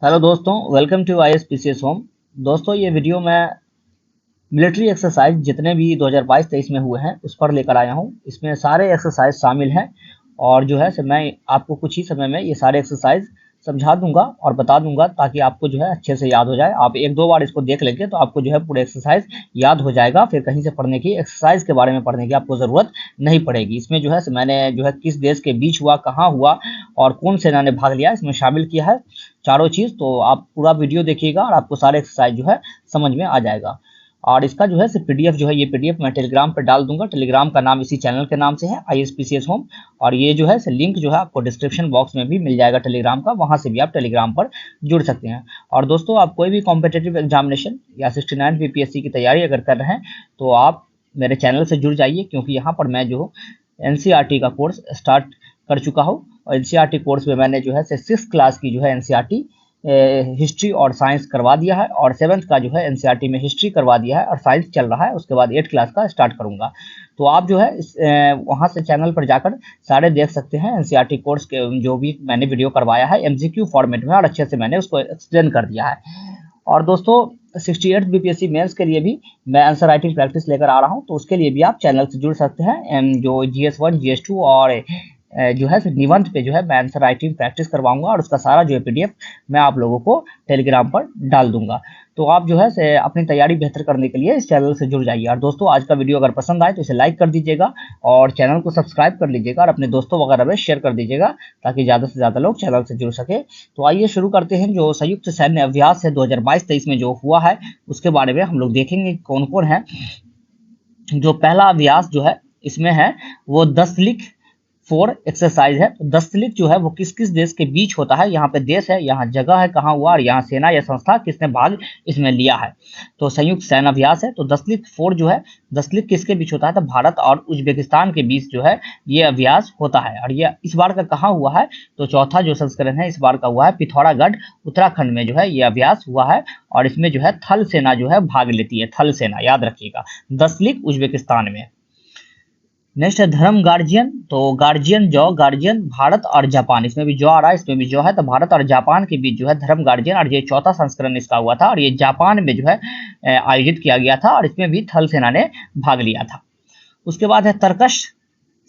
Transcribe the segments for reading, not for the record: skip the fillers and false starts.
Hello दोस्तों, welcome to ISPCS home. दोस्तों, ये वीडियो मैं मिलिट्री एक्सरसाइज जितने भी 2022-23 में हुए हैं उस पर लेकर आया हूँ। इसमें सारे एक्सरसाइज शामिल हैं और जो है सो मैं आपको कुछ ही समय में ये सारे एक्सरसाइज समझा दूंगा और बता दूंगा ताकि आपको जो है अच्छे से याद हो जाए। आप एक दो बार इसको देख लेंगे तो आपको जो है पूरे एक्सरसाइज याद हो जाएगा। फिर कहीं से पढ़ने की, एक्सरसाइज के बारे में पढ़ने की आपको ज़रूरत नहीं पड़ेगी। इसमें जो है मैंने जो है किस देश के बीच हुआ, कहाँ हुआ और कौन सेना ने भाग लिया, इसमें शामिल किया है चारों चीज़। तो आप पूरा वीडियो देखिएगा और आपको सारे एक्सरसाइज जो है समझ में आ जाएगा। और इसका जो है PDF जो है, ये PDF मैं टेलीग्राम पर डाल दूंगा। टेलीग्राम का नाम इसी चैनल के नाम से है, ISPCS होम। और ये जो है लिंक जो है आपको डिस्क्रिप्शन बॉक्स में भी मिल जाएगा टेलीग्राम का, वहाँ से भी आप टेलीग्राम पर जुड़ सकते हैं। और दोस्तों, आप कोई भी कॉम्पिटिटिव एग्जामिनेशन या 69 BPSC की तैयारी अगर कर रहे हैं तो आप मेरे चैनल से जुड़ जाइए, क्योंकि यहाँ पर मैं जो NCERT का कोर्स स्टार्ट कर चुका हूँ। और NCERT कोर्स में मैंने जो है 6th क्लास की जो है NCERT हिस्ट्री और साइंस करवा दिया है, और 7th का जो है NCERT में हिस्ट्री करवा दिया है और साइंस चल रहा है। उसके बाद 8th क्लास का स्टार्ट करूंगा। तो आप जो है वहाँ से चैनल पर जाकर सारे देख सकते हैं NCERT कोर्स के जो भी मैंने वीडियो करवाया है MCQ फॉर्मेट में, और अच्छे से मैंने उसको एक्सप्लेन कर दिया है। और दोस्तों, 68 BPSC मेंस के लिए भी मैं आंसर राइटिंग प्रैक्टिस लेकर आ रहा हूं, तो उसके लिए भी आप चैनल से जुड़ सकते हैं। जो GS1 GS2 और जो है निबंध पे जो है मैं आंसर राइटिंग प्रैक्टिस करवाऊंगा, और उसका सारा जो है PDF मैं आप लोगों को टेलीग्राम पर डाल दूंगा। तो आप जो है अपनी तैयारी बेहतर करने के लिए इस चैनल से जुड़ जाइए। और दोस्तों, आज का वीडियो अगर पसंद आए तो इसे लाइक कर दीजिएगा और चैनल को सब्सक्राइब कर लीजिएगा और अपने दोस्तों वगैरह में शेयर कर दीजिएगा, ताकि ज़्यादा से ज़्यादा लोग चैनल से जुड़ सके। तो आइए शुरू करते हैं। जो संयुक्त सैन्य अभ्यास है 2022-23 में जो हुआ है उसके बारे में हम लोग देखेंगे कौन कौन है। जो पहला अभ्यास जो है इसमें है वो 10 लिख 4 एक्सरसाइज है। तो 10 लिख जो है वो किस किस देश के बीच होता है, यहाँ पे देश है, यहाँ जगह है कहाँ हुआ, और यहाँ सेना या संस्था किसने भाग इसमें लिया है। तो संयुक्त सैन्य अभ्यास है। तो 10 लिख 4 जो है, 10 लिख किसके बीच होता है, तो भारत और उज्बेकिस्तान के बीच जो है ये अभ्यास होता है। और ये इस बार का कहाँ हुआ है, तो चौथा जो संस्करण है इस बार का हुआ है पिथौरागढ़ उत्तराखंड में जो है ये अभ्यास हुआ है। और इसमें जो है थल सेना जो है भाग लेती है, थल सेना याद रखिएगा। 10 लिख उज्बेकिस्तान में। नेक्स्ट है धर्म गार्जियन। तो गार्जियन गार्जियन भारत और जापान, इसमें भी जो आ रहा है, इसमें भी जो है, तो भारत और जापान के बीच जो है धर्म गार्जियन, और ये चौथा संस्करण इसका हुआ था, और ये जापान में जो है आयोजित किया गया था, और इसमें भी थल सेना ने भाग लिया था। उसके बाद है तर्कश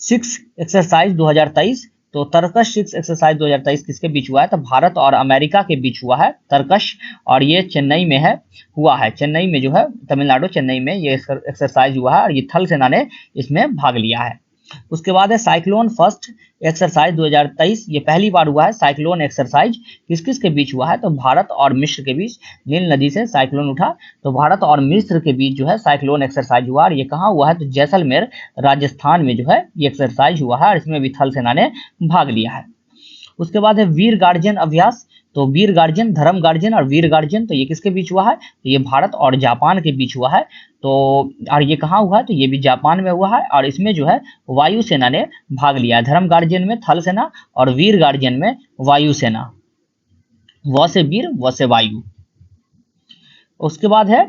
6 एक्सरसाइज 2023। तो तर्कश 6 एक्सरसाइज 2023 किसके बीच हुआ है, तो भारत और अमेरिका के बीच हुआ है तर्कश, और ये चेन्नई में है, हुआ है चेन्नई में जो है, तमिलनाडु चेन्नई में ये एक्सरसाइज हुआ है, और ये थल सेना ने इसमें भाग लिया है। उसके बाद है साइक्लोन फर्स्ट एक्सरसाइज 2023। ये पहली बार हुआ है साइक्लोन एक्सरसाइज। किस किस के बीच हुआ है, तो भारत और मिस्र के बीच नील नदी से साइक्लोन उठा, तो भारत और मिस्र के बीच जो है साइक्लोन एक्सरसाइज हुआ। और ये कहाँ हुआ है, तो जैसलमेर राजस्थान में जो है ये एक्सरसाइज हुआ है, और इसमें भी थल सेना ने भाग लिया है। उसके बाद है वीर गार्जियन अभ्यास। तो वीर गार्जियन, धर्म गार्जियन और वीर गार्जियन, तो ये किसके बीच हुआ है, तो ये भारत और जापान के बीच हुआ है। तो और ये कहाँ हुआ है, तो ये भी जापान में हुआ है, और इसमें जो है वायुसेना ने भाग लिया है। धर्म गार्जियन में थल सेना और वीर गार्जियन में वायुसेना, व से वीर व से वायु। उसके बाद है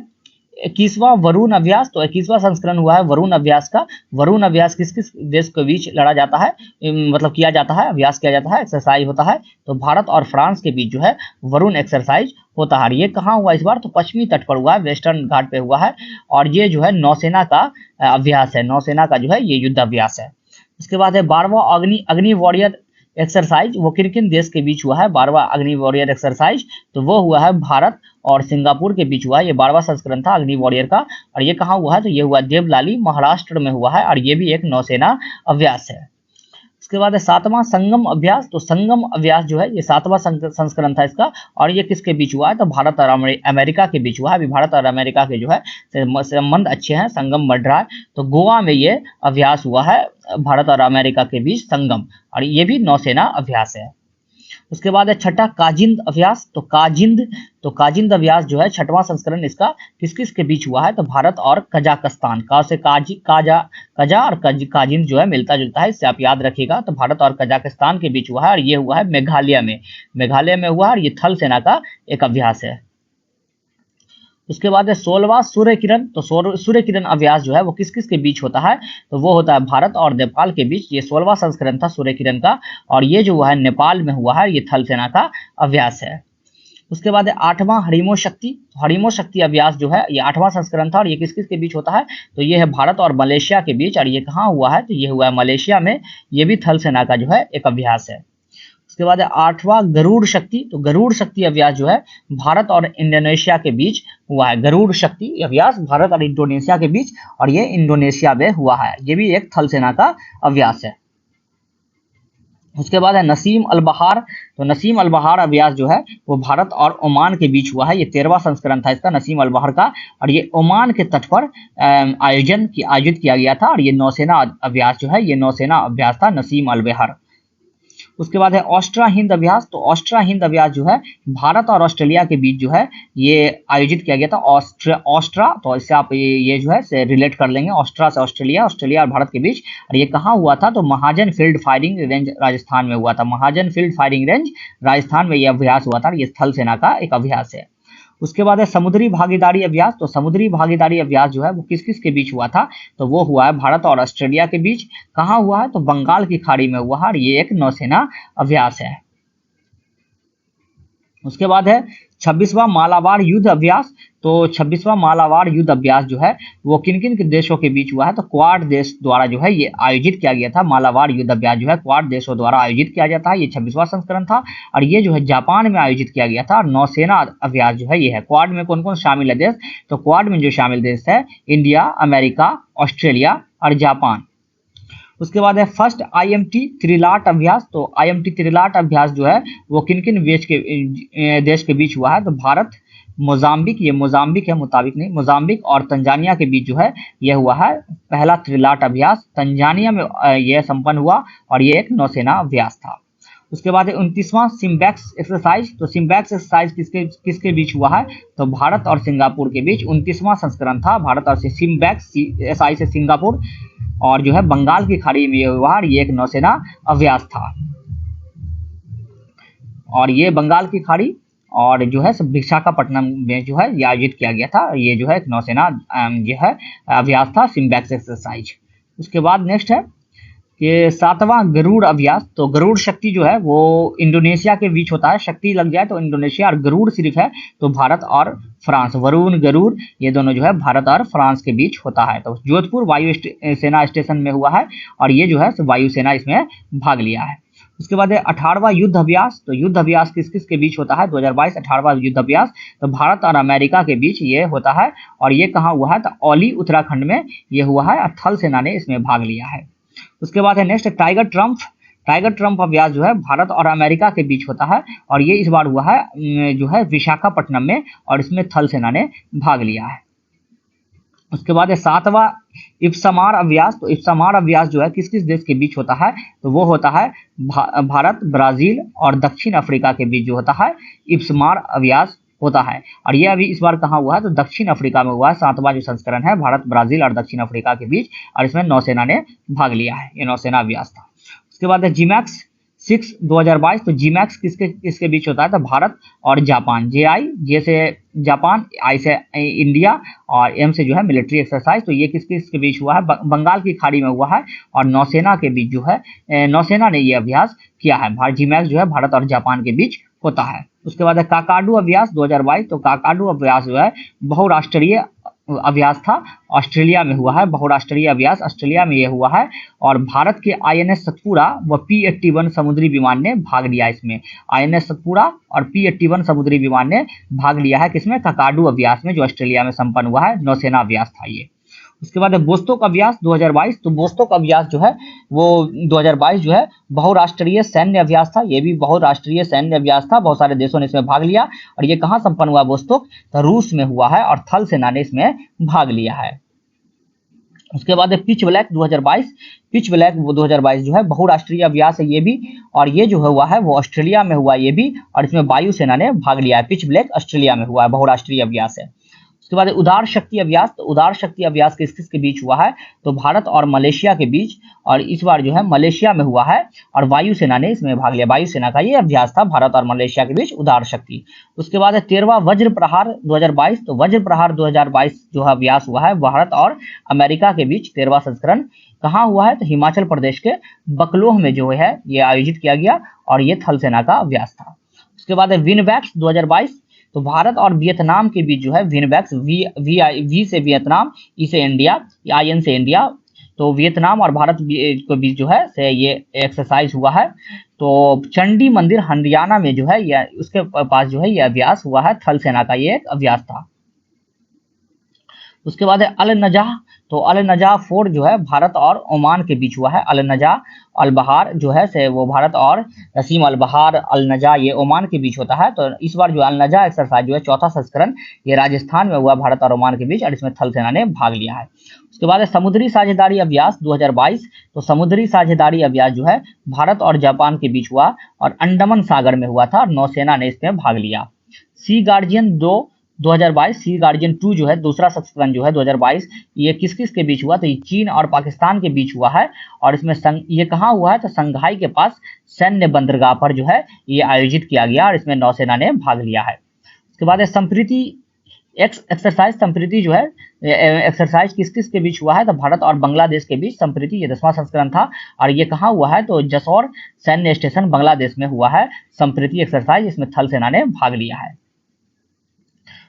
21वां वरुण अभ्यास। तो 21वां संस्करण हुआ है वरुण अभ्यास का। वरुण अभ्यास किस किस देश के बीच लड़ा जाता है, मतलब किया जाता है, अभ्यास किया जाता है, एक्सरसाइज होता है, तो भारत और फ्रांस के बीच जो है वरुण एक्सरसाइज होता है। ये कहाँ हुआ इस बार, तो पश्चिमी तट पर हुआ है, वेस्टर्न घाट पे हुआ है, और ये जो है नौसेना का अभ्यास है, नौसेना का जो है ये युद्ध अभ्यास है। उसके बाद है 12वां अग्नि वॉरियर एक्सरसाइज। वो किन किन देश के बीच हुआ है 12वां अग्नि वॉरियर एक्सरसाइज, तो वो हुआ है भारत और सिंगापुर के बीच हुआ है। ये 12वां संस्करण था अग्नि वॉरियर का, और ये कहाँ हुआ है, तो ये हुआ देवलाली महाराष्ट्र में हुआ है, और ये भी एक नौसेना अभ्यास है। उसके बाद है 7वां संगम अभ्यास। तो संगम अभ्यास जो है ये 7वां संस्करण था इसका, और ये किसके बीच हुआ है, तो भारत और अमेरिका के बीच हुआ है। अभी भारत और अमेरिका के जो है संबंध अच्छे हैं, संगम बढ़ रहा है, तो गोवा में ये अभ्यास हुआ है भारत और अमेरिका के बीच संगम, और ये भी नौसेना अभ्यास है। उसके बाद है छठा काजिंद अभ्यास। तो काजिंद अभ्यास जो है 6वां संस्करण इसका किस किस के बीच हुआ है, तो भारत और कजाकिस्तान, का से कजा और काजिंद जो है मिलता जुलता है, इससे आप याद रखिएगा। तो भारत और कजाकिस्तान के बीच हुआ है, और ये हुआ है मेघालय में हुआ है, और ये थल सेना का एक अभ्यास है। उसके बाद है 16वां सूर्य किरण। तो सूर्य किरण अभ्यास जो है वो किस किस के बीच होता है, तो वो होता है भारत और नेपाल के बीच। ये 16वां संस्करण था सूर्य किरण का, और ये जो हुआ है नेपाल में हुआ है, ये थल सेना का अभ्यास है। उसके बाद है 8वां हरिमो शक्ति। हरिमो शक्ति अभ्यास जो है ये 8वां संस्करण था और ये किस किस के बीच होता है, तो ये है भारत और मलेशिया के बीच, और ये कहाँ हुआ है, तो ये हुआ है मलेशिया में। ये भी थल सेना का जो है एक अभ्यास है। उसके बाद है 8वां गरुड़ शक्ति। तो गरुड़ शक्ति अभ्यास जो है भारत और इंडोनेशिया के बीच हुआ है। गरुड़ शक्ति अभ्यास भारत और इंडोनेशिया के बीच, और ये इंडोनेशिया में हुआ है। ये भी एक थल सेना का अभ्यास है। उसके बाद है नसीम अल बहार। तो नसीम अल बहार अभ्यास जो है वो भारत और ओमान के बीच हुआ है। ये 13वां संस्करण था इसका, नसीम अल बहार का, और ये ओमान के तट पर आयोजित किया गया था। और ये नौसेना अभ्यास जो है ये नौसेना अभ्यास था, नसीम अल बहार। उसके बाद है ऑस्ट्रा हिंद अभ्यास। तो ऑस्ट्रा हिंद अभ्यास जो है भारत और ऑस्ट्रेलिया के बीच जो है ये आयोजित किया गया था। ऑस्ट्रा, तो इससे आप ये जो है से रिलेट कर लेंगे, ऑस्ट्रा से ऑस्ट्रेलिया, ऑस्ट्रेलिया और भारत के बीच। और ये कहाँ हुआ था, तो महाजन फील्ड फायरिंग रेंज राजस्थान में हुआ था। महाजन फील्ड फायरिंग रेंज राजस्थान में यह अभ्यास हुआ था। ये थल सेना का एक अभ्यास है। उसके बाद है समुद्री भागीदारी अभ्यास। तो समुद्री भागीदारी अभ्यास जो है वो किस किस के बीच हुआ था, तो वो हुआ है भारत और ऑस्ट्रेलिया के बीच। कहाँ हुआ है, तो बंगाल की खाड़ी में हुआ है, और ये एक नौसेना अभ्यास है। उसके बाद है 26वां मालाबार युद्ध अभ्यास। तो 26वां मालाबार युद्ध अभ्यास जो है वो किन किन के देशों के बीच हुआ है, तो क्वाड देश द्वारा जो है ये आयोजित किया गया था। मालाबार युद्ध अभ्यास जो है क्वाड देशों द्वारा आयोजित किया जाता है। ये 26वां संस्करण था, और ये जो है जापान में आयोजित किया गया था। और नौसेना अभ्यास जो है ये है। क्वाड में कौन कौन शामिल है देश, तो क्वाड में जो शामिल देश है इंडिया, अमेरिका, ऑस्ट्रेलिया और जापान। उसके बाद है फर्स्ट IMT त्रिलाट अभ्यास। तो IMT त्रिलाट अभ्यास जो है वो किन किन देश के बीच हुआ है, तो भारत, मोजाम्बिक, ये मोजाम्बिक है, मुताबिक नहीं, मोजाम्बिक और तंजानिया के बीच जो है यह हुआ है पहला त्रिलाट अभ्यास। तंजानिया में यह संपन्न हुआ, और ये एक नौसेना अभ्यास था। उसके बाद है 29वां सिम्बैक्स एक्सरसाइज। तो सिम्बैक्स एक्सरसाइज किसके बीच हुआ है, तो भारत और सिंगापुर के बीच 29वां संस्करण था। भारत और सिम्बैक्स, SI से सिंगापुर, और जो है बंगाल की खाड़ी में हुआ, ये एक नौसेना अभ्यास था। और ये बंगाल की खाड़ी और जो है विशाखापट्टनम में जो है ये आयोजित किया गया था। ये जो है एक नौसेना जो है अभ्यास था, सिम्बैक्स एक्सरसाइज। उसके बाद नेक्स्ट है कि 7वां गरुड़ अभ्यास। तो गरुड़ शक्ति जो है वो इंडोनेशिया के बीच होता है। शक्ति लग जाए तो इंडोनेशिया, और गरुड़ सिर्फ है तो भारत और फ्रांस। वरुण, गरुड़, ये दोनों जो है भारत और फ्रांस के बीच होता है। तो जोधपुर वायु सेना स्टेशन में हुआ है, और ये जो है वायुसेना इसमें भाग लिया है। उसके बाद है 18वां युद्ध अभ्यास। तो युद्ध अभ्यास किस किस के बीच होता है, 2022 18वां युद्ध अभ्यास तो भारत और अमेरिका के बीच ये होता है। और ये कहाँ हुआ है, तो औली उत्तराखंड में ये हुआ है, और थल सेना ने इसमें भाग लिया है। उसके बाद है next tiger Trump. Tiger Trump अभ्यास जो है भारत और अमेरिका के बीच होता है, और ये इस बार हुआ है जो है विशाखापट्टनम में, और इसमें थल सेना ने भाग लिया है। उसके बाद है 7वां इप्समार अभ्यास। तो इप्समार अभ्यास जो है किस किस देश के बीच होता है, तो वो होता है भारत, ब्राजील और दक्षिण अफ्रीका के बीच जो होता है इप्समार अभ्यास होता है। और ये अभी इस बार कहाँ हुआ है, तो दक्षिण अफ्रीका में हुआ है। 7वां जो संस्करण है भारत, ब्राजील और दक्षिण अफ्रीका के बीच, और इसमें नौसेना ने भाग लिया है। ये नौसेना अभ्यास था। उसके बाद है जीमैक्स 6 2022। तो जीमैक्स किसके बीच होता है, तो भारत और जापान। जे से जापान, I से इंडिया, और M से जो है मिलिट्री एक्सरसाइज। तो ये किसके बीच हुआ है, बंगाल की खाड़ी में हुआ है, और नौसेना के बीच जो है नौसेना ने ये अभ्यास किया है। जीमैक्स जो है भारत और जापान के बीच होता है। उसके बाद है काकाडू अभ्यास 2022। तो काकाडू अभ्यास जो है बहुराष्ट्रीय अभ्यास था, ऑस्ट्रेलिया में हुआ है। बहुराष्ट्रीय अभ्यास ऑस्ट्रेलिया में यह हुआ है, और भारत के INS सतपुरा व P-81 समुद्री विमान ने भाग लिया इसमें। INS सतपुरा और P-81 समुद्री विमान ने भाग लिया है किसमें, काकाडू अभ्यास में, जो ऑस्ट्रेलिया में संपन्न हुआ है। नौसेना अभ्यास था ये। उसके बाद है बोस्तोक अभ्यास 2022। तो बोस्तोक अभ्यास जो है वो 2022 जो है बहुराष्ट्रीय सैन्य अभ्यास था। ये भी बहुराष्ट्रीय सैन्य अभ्यास था, बहुत सारे देशों ने इसमें भाग लिया। और ये कहाँ संपन्न हुआ बोस्तोक, तो रूस में हुआ है, और थल सेना ने इसमें भाग लिया है। उसके बाद है पिच ब्लैक 2022। पिच ब्लैक 2022 जो है बहुराष्ट्रीय अभ्यास है ये भी, और ये जो हुआ है वो ऑस्ट्रेलिया में हुआ ये भी, और इसमें वायुसेना ने भाग लिया है। पिच ब्लैक ऑस्ट्रेलिया में हुआ है, बहुराष्ट्रीय अभ्यास है। उसके बाद उदार शक्ति अभ्यास। तो उदार शक्ति अभ्यास किस किस के बीच हुआ है, तो भारत और मलेशिया के बीच, और इस बार जो है मलेशिया में हुआ है, और वायुसेना ने इसमें भाग लिया। वायुसेना का ये अभ्यास था भारत और मलेशिया के बीच, उदार शक्ति। उसके बाद है 13वां वज्र प्रहार 2022। तो वज्र प्रहार 2022 जो अभ्यास हुआ है भारत और अमेरिका के बीच, 13वां संस्करण कहाँ हुआ है, तो हिमाचल प्रदेश के बकलोह में जो है ये आयोजित किया गया, और ये थल सेना का अभ्यास था। उसके बाद है विनबैक्स 2022, तो भारत और वियतनाम के बीच जो है विनबैक्स, वी से वियतनाम, ई से इंडिया, आई एन से इंडिया, तो वियतनाम और भारत के बीच जो है से ये एक्सरसाइज हुआ है। तो चंडी मंदिर हरियाणा में जो है यह उसके पास जो है ये अभ्यास हुआ है, थल सेना का ये एक अभ्यास था। उसके बाद है अल नजाह, तो अल नजाह फोर्ट जो है भारत और ओमान के बीच हुआ है। अल नजाह अल बहार जो है से वो भारत और रसीम अल बहार अल नजाह ये ओमान के बीच होता है। तो इस बार जो अल नजाह एक्सरसाइज जो है चौथा संस्करण ये राजस्थान में हुआ भारत और ओमान के बीच, और इसमें थल सेना ने भाग लिया है। उसके बाद है समुद्री साझेदारी अभ्यास 2022, तो समुद्री साझेदारी अभ्यास जो है भारत और जापान के बीच हुआ और अंडमान सागर में हुआ था और नौसेना ने इसमें भाग लिया। सी गार्जियन 2022, सी गार्जियन 2 जो है दूसरा संस्करण जो है 2022, ये किस किस के बीच हुआ, तो ये चीन और पाकिस्तान के बीच हुआ है। और इसमें ये कहाँ हुआ है, तो संघाई के पास सैन्य बंदरगाह पर जो है ये आयोजित किया गया और इसमें नौसेना ने भाग लिया है। उसके बाद है संप्रीति एक्सरसाइज, संप्रीति जो है एक्सरसाइज किस किस के बीच हुआ है, तो भारत और बांग्लादेश के बीच संप्रीति ये 10वां संस्करण था और ये कहाँ हुआ है, तो जसौर सैन्य स्टेशन बांग्लादेश में हुआ है संप्रीति एक्सरसाइज, इसमें थल सेना ने भाग लिया है।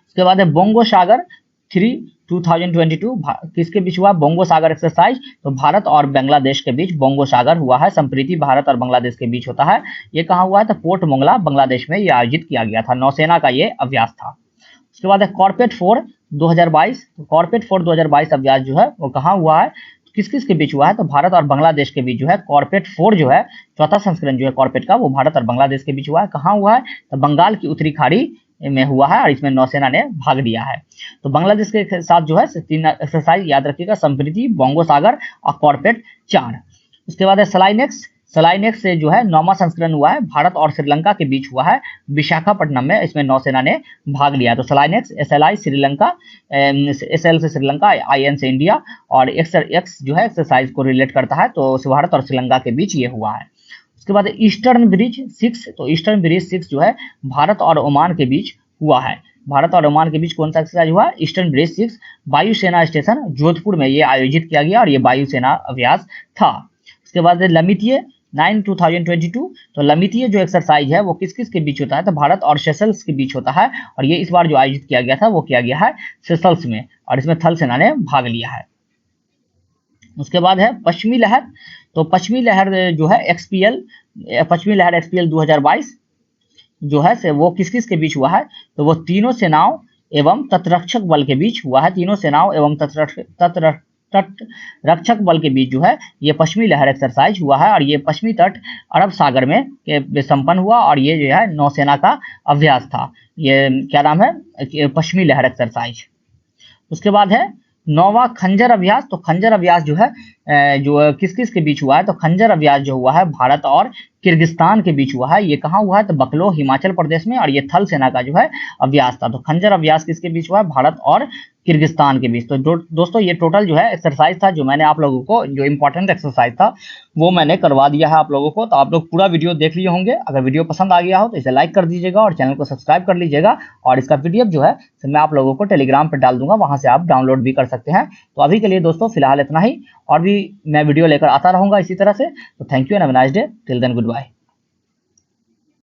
उसके बाद है बोंगो सागर 3 2022, किसके बीच हुआ, बोंगो सागर एक्सरसाइज, तो भारत और बांग्लादेश के बीच बोंगो सागर हुआ है। संप्रीति भारत और बांग्लादेश के बीच होता है, ये कहाँ हुआ है, तो पोर्ट मोंगला बांग्लादेश में ये आयोजित किया गया था, नौसेना का ये अभ्यास था। उसके बाद है कॉर्पेट 4 2022, कॉर्पेट 4 2022 अभ्यास जो है वो कहाँ हुआ है, किस किस के बीच हुआ है, तो भारत और बांग्लादेश के बीच जो है कॉर्पेट 4 जो है चौथा संस्करण जो है कॉर्पेट का वो भारत और बांग्लादेश के बीच हुआ है। कहाँ हुआ है, तो बंगाल की उत्तरी खाड़ी में हुआ है और इसमें नौसेना ने भाग लिया है। तो बांग्लादेश के साथ जो है 3 एक्सरसाइज याद रखिएगा, संप्रीति, बोंगो सागर और कॉर्पेट 4। उसके बाद है सलाइनेक्स, सलाइनेक्स से जो है 9वां संस्करण हुआ है, भारत और श्रीलंका के बीच हुआ है विशाखापट्टनम में, इसमें नौसेना ने भाग लिया। तो सलाइनेक्स SLI श्रीलंका, SL से श्रीलंका, IN से इंडिया और एक्स जो है एक्सरसाइज को रिलेट करता है, तो भारत और श्रीलंका के बीच ये हुआ है। उसके बाद ईस्टर्न ब्रिज 6, तो ईस्टर्न ब्रिज 6 जो है भारत और ओमान के बीच हुआ है। भारत और ओमान के बीच कौन सा एक्सरसाइज हुआ, ईस्टर्न ब्रिज 6, वायुसेना स्टेशन जोधपुर में ये आयोजित किया गया और ये वायुसेना अभ्यास था। उसके बाद लमितीय 9 2022, तो लमितीय जो एक्सरसाइज है वो किस किस के बीच होता है, तो भारत और सेशल्स के बीच होता है और ये इस बार जो आयोजित किया गया था वो किया गया है सेशल्स में और इसमें थल सेना ने भाग लिया है। उसके बाद है पश्चिमी लहर, तो पश्चिमी लहर जो है पश्चिमी लहर XPL 2022 जो है से वो किस किस के बीच हुआ है, तो वो तीनों सेनाओं एवं तटरक्षक बल के बीच हुआ है। तीनों सेनाओं एवं तटरक्षक बल के बीच जो है ये पश्चिमी लहर एक्सरसाइज हुआ है और ये पश्चिमी तट अरब सागर में संपन्न हुआ और ये जो है नौसेना का अभ्यास था। ये क्या नाम है, पश्चिमी लहर एक्सरसाइज। उसके बाद है 9वां खंजर अभ्यास, तो खंजर अभ्यास जो है जो किस किस के बीच हुआ है, तो खंजर अभ्यास जो हुआ है भारत और किर्गिस्तान के बीच हुआ है। ये कहाँ हुआ है, तो बकलो हिमाचल प्रदेश में और ये थल सेना का जो है अभ्यास था। तो खंजर अभ्यास किसके बीच हुआ है, भारत और किर्गिस्तान के बीच। तो दोस्तों ये टोटल जो है एक्सरसाइज था जो मैंने आप लोगों को, जो इंपॉर्टेंट एक्सरसाइज था वो मैंने करवा दिया है आप लोगों को। तो आप लोग पूरा वीडियो देख लिए होंगे। अगर वीडियो पसंद आ गया हो तो इसे लाइक कर दीजिएगा और चैनल को सब्सक्राइब कर लीजिएगा और इसका PDF जो है मैं आप लोगों को टेलीग्राम पर डाल दूंगा, वहां से आप डाउनलोड भी कर सकते हैं। तो अभी के लिए दोस्तों फिलहाल इतना ही, और भी मैं वीडियो लेकर आता रहूंगा इसी तरह से। तो thank you and have a nice day, till then good bye.